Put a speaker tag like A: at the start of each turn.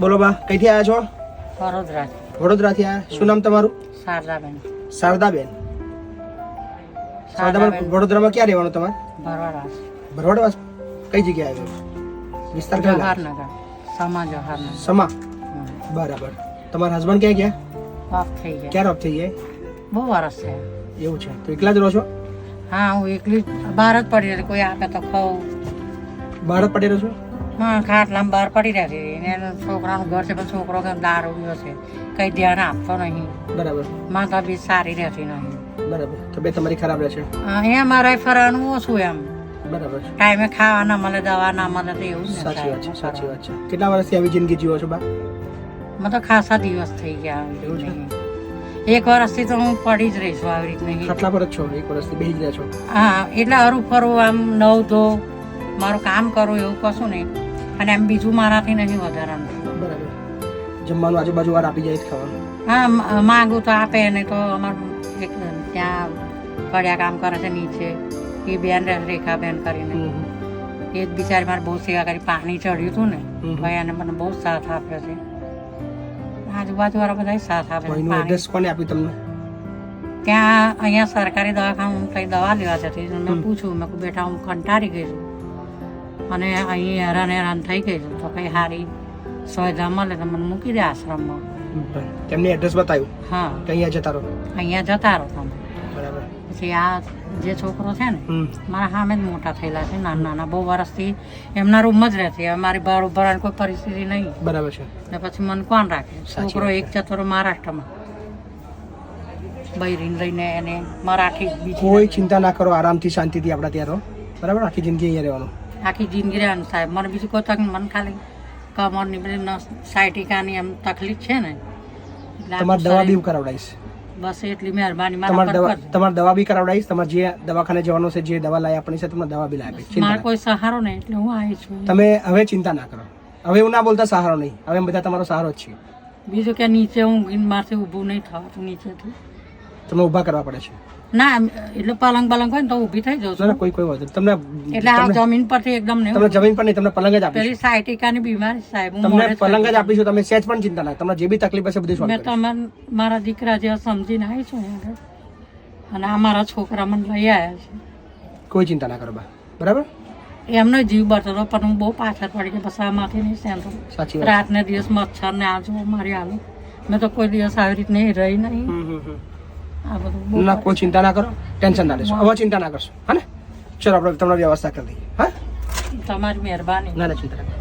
A: બોલો બા, કઈથી આવ્યા છો?
B: વડોદરા.
A: વડોદરાથી આવ્યા. શું નામ તમારું?
B: શારદાબેન.
A: શારદાબેન. શારદાબેન, વડોદરામાં ક્યાં રહેવાનું તમારે?
B: ભરવાડ.
A: ભરવાડવાસ. કઈ જગ્યાએ આવ્યો? વિસ્તાર કયો?
B: જવાહરનગર. સમા જવાહરનગર.
A: સમા. બરાબર. તમારા હસબન્ડ ક્યાં ગયા?
B: ઓફ થઈ ગયા.
A: ક્યારે ઓફ થઈ ગયા?
B: બહુ વર્ષ થયા.
A: એવું છે. તો એકલા જ રહો છો?
B: હા, હું એકલી બહાર જ પડી રહી. કોઈ આપે તો ખાઉં.
A: બહાર જ પડી રહ્યો છો?
B: હા, ખાટલામાં બહાર પડી રહી. એને છોકરાનું ઘર છે પણ છોકરો દારૂ છે, કઈ ધ્યાન આપતો નહીં.
A: બરાબર.
B: માતા બી સારી રહેતી નહીં.
A: બરાબર. તબિયત તમારી ખરાબ રહે છે?
B: એ મારે ફરવાનું ઓછું એમ.
A: બરાબર.
B: ટાઈમે ખાવા ના મળે, દવા ના મળે તો એવું જ ને.
A: સાચી વાત છે, સાચી વાત છે. કેટલા વર્ષથી આવી જિંદગી જીવો છો બા?
B: મને તો ખાસા દિવસ થઈ ગયા.
A: એવું છે?
B: એક વર્ષથી તો હું પડી જ રહી છું આવી રીતના.
A: ખાટલા પર જ છો? એક વર્ષથી બેસી જ રહ્યા છો?
B: હા, એટલે હરું ફરું આમ નવ ધો મારું કામ કરું એવું કશું નહીં. અને એમ બીજું મારાથી નહીં વધારાનું.
A: બરાબર. જમવાનું આજુબાજુ વાર આપી જાય જ ખાવાનું?
B: હા, માગું તો આપે, નહીં તો અમારું એક ત્યાં કડિયા કામ કરે છે નીચે, એ બેન રેખાબેન કરીને, એ જ બિચારી મારે બહુ સેવા કરી. પાણી ચડ્યું હતું ને ભાઈ, એને મને બહુ સાથ આપ્યો છે. આજુબાજુ વાળા બધા સાથ આપે.
A: એડ્રેસ કોને આપ્યું તમને?
B: ત્યાં અહીંયા સરકારી દવાખાનું કઈ દવા લેવા જતી. મેં પૂછ્યું, મેં કહ્યું બેટા હું કંટાળી ગઈ છું અને અહીં હેરાન થઈ ગઈ છું, તો કઈ સારી સુવિધા મળે તો મને મૂકી દે આશ્રમમાં.
A: તેમને એડ્રેસ બતાવ્યું?
B: હા,
A: કે અહીંયા જતા રહો?
B: અહીંયા જતા રહો તમે.
A: બરાબર.
B: પછી આ જે છોકરો છે ને મારા સામે જ મોટા થયેલા છે, નાના નાના, બહુ વર્ષથી એમના રૂમમાં જ રહેતી. હવે મારી ભાડું ભરવાની કોઈ પરિસ્થિતિ નહીં.
A: બરાબર છે.
B: ને પછી મને કોણ રાખે? છોકરો એક જતો રહ્યો મહારાષ્ટ્રમાં, બૈરીને લઈને, એને મરાઠી બીજી.
A: કોઈ ચિંતા ના કરો, આરામથી શાંતિથી આપણા ત્યાં રહો. બરાબર. આખી જિંદગી અહીંયા રહેવાનું?
B: આખી જિંદગી રહેવાનું સાહેબ. મને બીજું કોઈ તકલીફ, મને ખાલી કમરની બધી સાયટિકાની એમ તકલીફ છે ને, એટલે
A: તમારી દવા બી કરાવડાવીશ.
B: બસ એટલી મહેરબાની.
A: તમારી દવા બી કરાવડાવીશ. તમારે જે દવાખાને જવાનું છે, જે દવા લાવી આપણી છે, તમને દવા બી લાવી.
B: મારે કોઈ સહારો નહીં એટલે હું આવી છું.
A: તમે હવે ચિંતા ના કરો. હવે એવું ના બોલતા સહારો નહીં. હવે બધા તમારો સહારો જ છે.
B: બીજું કે નીચે હું મારથી ઊભું નહીં થવાતું નીચેથી.
A: તમને ઊભા કરવા પડે છે?
B: ના, એટલે પલંગ હોય ને તો ઊભી થઈ જાઉં છું.
A: કોઈ વાંધો નહીં. તમને
B: એટલે આ જમીન પરથી એકદમ નહીં.
A: તમને જમીન પર નહીં, તમને પલંગ જ આપીશું.
B: પેલી સાયટિકાની બીમારી સાહેબ, હું
A: તમને પલંગ જ આપીશું. તમે સહેજ પણ ચિંતા ના. તમને જે બી તકલીફ હશે બધું સોલ્વ
B: મેં તમારા મારા દીકરા જેવા સમજીને આવી છું આગળ, અને આ મારા છોકરા મને લઈ આવ્યા છે.
A: કોઈ ચિંતા ના કરો બા. બરાબર.
B: એમનો જીવ બચતો પણ હું બહુ પાછળ પડી ગઈ. બસ આમાંથી નહીં સહેતો.
A: સાચી વાત.
B: રાતને દિવસ મચ્છર ને આ જો મારી હાલું. મેં તો કોઈ દિવસ આવી રીત નહીં રહી નહીં. આ બધું
A: ના, કોઈ ચિંતા ના કરો, ટેન્શન ના લેશો. હવે ચિંતા ના કરશો. હા ને? ચલો આપણે તમને વ્યવસ્થા કરી દઈએ. હા,
B: તમારી મહેરબાની.
A: ના ચિંતા ના કરો.